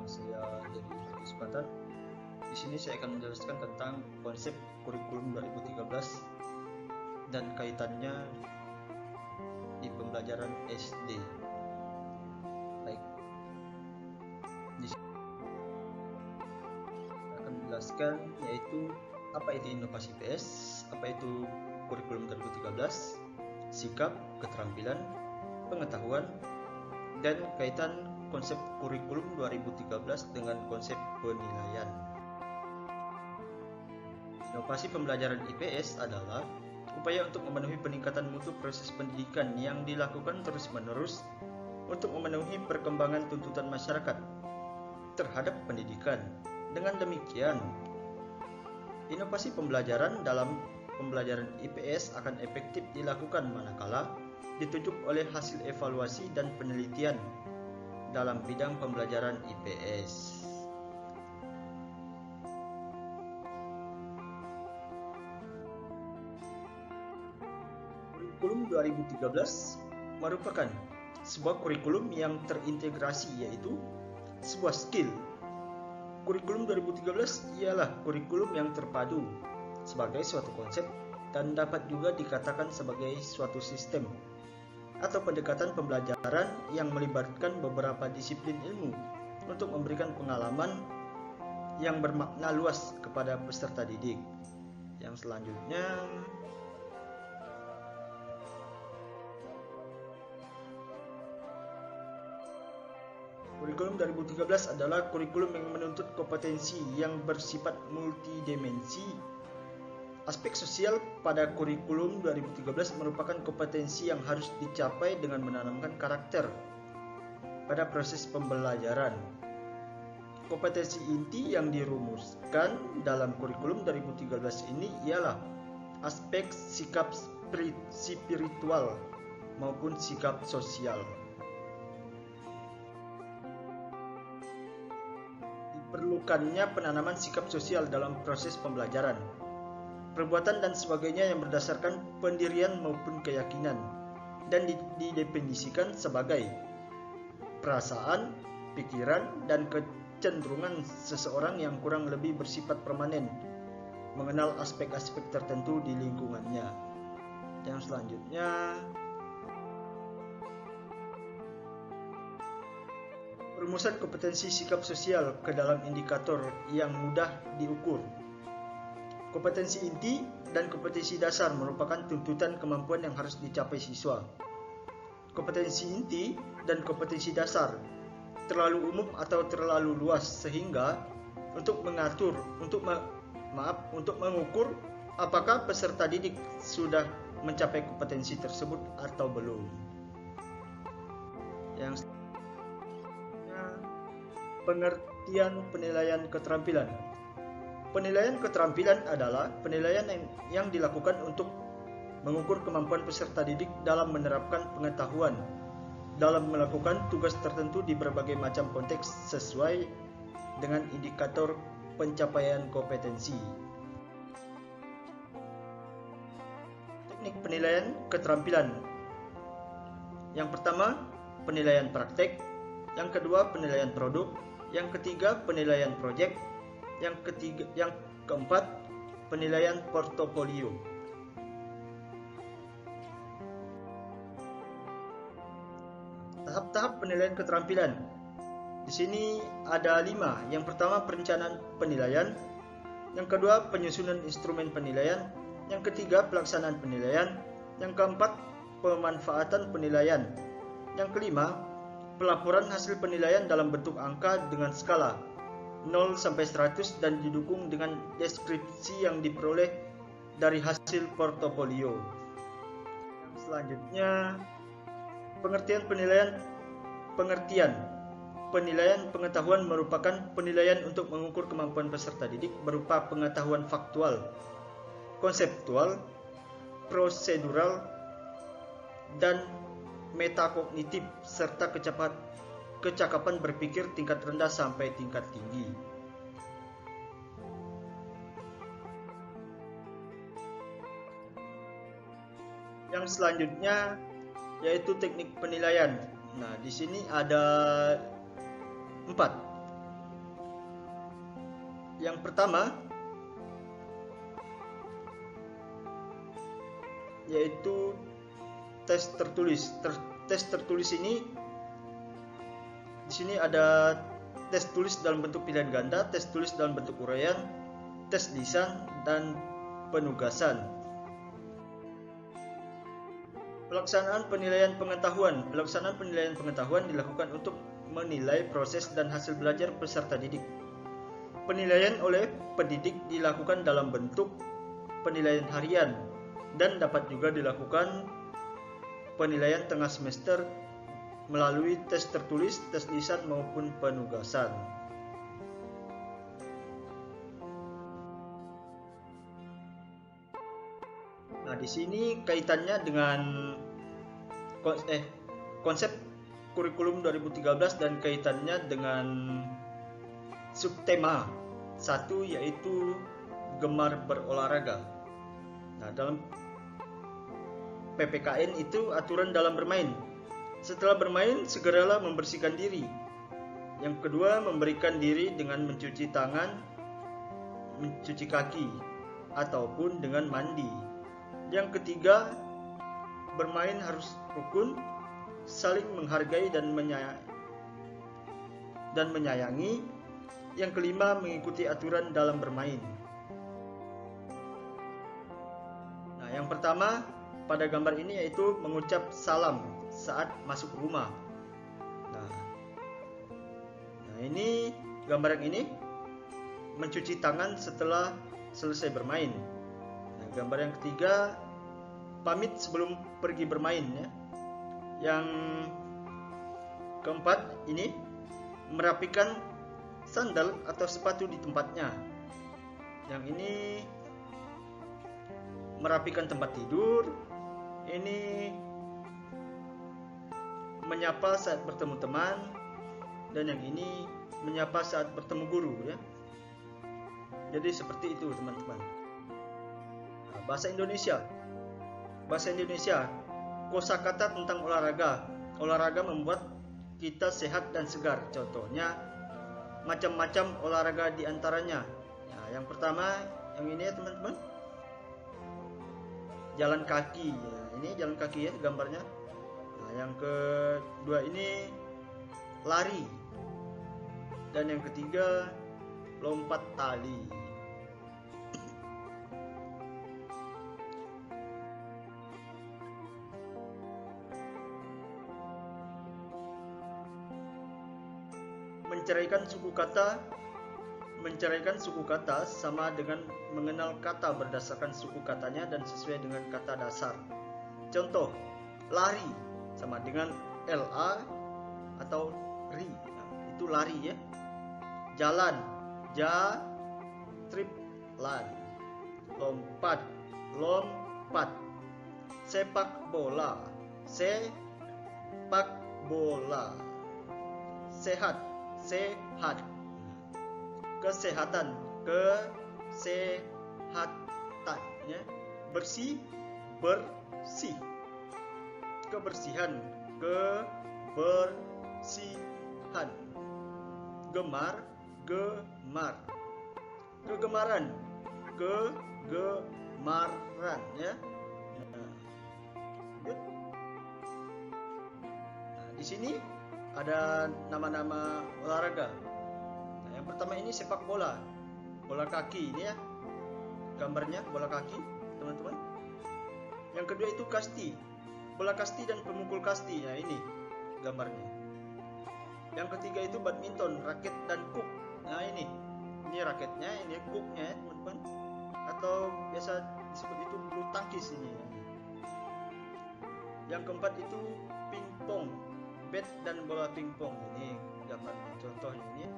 saya dari kesempatan. Di sini saya akan menjelaskan tentang konsep kurikulum 2013 dan kaitannya di pembelajaran SD. Baik, di sini saya akan menjelaskan yaitu apa itu inovasi IPS, apa itu kurikulum 2013, sikap, keterampilan, pengetahuan, dan kaitan konsep kurikulum 2013 dengan konsep penilaian. Inovasi pembelajaran IPS adalah upaya untuk memenuhi peningkatan mutu proses pendidikan yang dilakukan terus-menerus untuk memenuhi perkembangan tuntutan masyarakat terhadap pendidikan. Dengan demikian, inovasi pembelajaran dalam pembelajaran IPS akan efektif dilakukan manakala ditunjuk oleh hasil evaluasi dan penelitian dalam bidang pembelajaran IPS. Kurikulum 2013 merupakan sebuah kurikulum yang terintegrasi, yaitu sebuah skill. Kurikulum 2013 ialah kurikulum yang terpadu sebagai suatu konsep dan dapat juga dikatakan sebagai suatu sistem atau pendekatan pembelajaran yang melibatkan beberapa disiplin ilmu untuk memberikan pengalaman yang bermakna luas kepada peserta didik. Yang selanjutnya, kurikulum 2013 adalah kurikulum yang menuntut kompetensi yang bersifat multidimensi. Aspek sosial pada kurikulum 2013 merupakan kompetensi yang harus dicapai dengan menanamkan karakter pada proses pembelajaran. Kompetensi inti yang dirumuskan dalam kurikulum 2013 ini ialah aspek sikap spiritual maupun sikap sosial. Diperlukannya penanaman sikap sosial dalam proses pembelajaran, perbuatan dan sebagainya yang berdasarkan pendirian maupun keyakinan dan didefinisikan sebagai perasaan, pikiran, dan kecenderungan seseorang yang kurang lebih bersifat permanen, mengenal aspek-aspek tertentu di lingkungannya. Yang selanjutnya, rumusan kompetensi sikap sosial ke dalam indikator yang mudah diukur. Kompetensi inti dan kompetensi dasar merupakan tuntutan kemampuan yang harus dicapai siswa. Kompetensi inti dan kompetensi dasar terlalu umum atau terlalu luas sehingga untuk mengukur apakah peserta didik sudah mencapai kompetensi tersebut atau belum. Yang pengertian penilaian keterampilan. Penilaian keterampilan adalah penilaian yang dilakukan untuk mengukur kemampuan peserta didik dalam menerapkan pengetahuan dalam melakukan tugas tertentu di berbagai macam konteks sesuai dengan indikator pencapaian kompetensi. Teknik penilaian keterampilan. Yang pertama, penilaian praktek. Yang kedua, penilaian produk. Yang ketiga, penilaian proyek. Yang keempat, penilaian portofolio. Tahap-tahap penilaian keterampilan. Di sini ada 5. Yang pertama, perencanaan penilaian. Yang kedua, penyusunan instrumen penilaian. Yang ketiga, pelaksanaan penilaian. Yang keempat, pemanfaatan penilaian. Yang kelima, pelaporan hasil penilaian dalam bentuk angka dengan skala 0 sampai 100 dan didukung dengan deskripsi yang diperoleh dari hasil portofolio. Selanjutnya, pengertian penilaian. Penilaian pengetahuan merupakan penilaian untuk mengukur kemampuan peserta didik berupa pengetahuan faktual, konseptual, prosedural, dan metakognitif serta kecakapan berpikir tingkat rendah sampai tingkat tinggi. Yang selanjutnya yaitu teknik penilaian. Nah, di sini ada 4. Yang pertama yaitu tes tertulis. Tes tertulis ini di sini ada tes tulis dalam bentuk pilihan ganda, tes tulis dalam bentuk uraian, tes lisan, dan penugasan. Pelaksanaan penilaian pengetahuan. Pelaksanaan penilaian pengetahuan dilakukan untuk menilai proses dan hasil belajar peserta didik. Penilaian oleh pendidik dilakukan dalam bentuk penilaian harian dan dapat juga dilakukan penilaian tengah semester melalui tes tertulis, tes lisan maupun penugasan. Nah, di sini kaitannya dengan konsep kurikulum 2013 dan kaitannya dengan subtema 1 yaitu gemar berolahraga. Nah, dalam PPKN itu aturan dalam bermain. Setelah bermain, segeralah membersihkan diri. Yang kedua, memberikan diri dengan mencuci tangan, mencuci kaki, ataupun dengan mandi. Yang ketiga, bermain harus rukun, saling menghargai dan menyayangi. Yang kelima, mengikuti aturan dalam bermain. Nah, yang pertama pada gambar ini yaitu mengucap salam saat masuk rumah. Nah, ini gambar yang ini mencuci tangan setelah selesai bermain. Nah, gambar yang ketiga pamit sebelum pergi bermain ya. Yang keempat ini merapikan sandal atau sepatu di tempatnya. Yang ini merapikan tempat tidur. Ini menyapa saat bertemu teman, dan yang ini menyapa saat bertemu guru ya. Jadi seperti itu teman-teman. Nah, bahasa Indonesia. Kosakata tentang olahraga. Olahraga membuat kita sehat dan segar. Contohnya macam-macam olahraga diantaranya. Nah, yang pertama yang ini ya teman-teman. Jalan kaki. Ya, ini jalan kaki ya gambarnya. Nah, yang kedua ini lari. Dan yang ketiga lompat tali. Menceraikan suku kata sama dengan mengenal kata berdasarkan suku katanya dan sesuai dengan kata dasar. Contoh, lari sama dengan LA atau RI. Nah, itu lari ya. Jalan, triplan. Lompat. Sepak bola. Sehat. Kesehatan ya. Bersih. Kebersihan. Gemar. Kegemaran ya. Nah, di sini ada nama-nama olahraga. Nah, yang pertama ini sepak bola kaki ini ya, gambarnya bola kaki teman-teman. Yang kedua itu kasti, bola kasti dan pemukul kasti. Nah, ini gambarnya. Yang ketiga itu badminton, raket dan puck. Nah, ini raketnya, ini pucknya ya teman-teman, atau biasa disebut itu bulu tangkis ini. Yang keempat itu pingpong, bat dan bola pingpong. Ini gambarnya, contohnya ini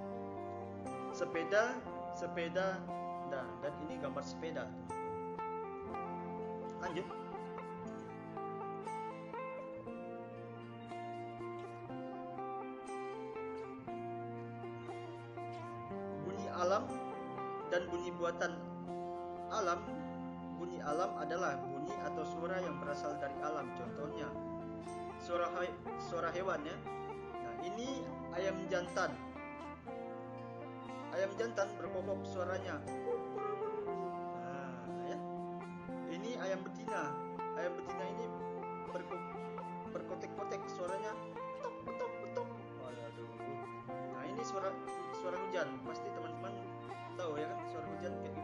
sepeda dan ini gambar sepeda. Lanjut. Bunyi alam dan bunyi buatan. Bunyi alam adalah bunyi atau suara yang berasal dari alam. Contohnya suara hewan ya. Nah, ini ayam jantan. Ayam jantan berkokok suaranya. Nah, ya. Ini ayam betina. Ayam betina ini berkotek-kotek suaranya. Petok, petok, petok. Waduh. Nah, ini suara hujan. Pasti teman-teman tahu ya kan suara hujan kayak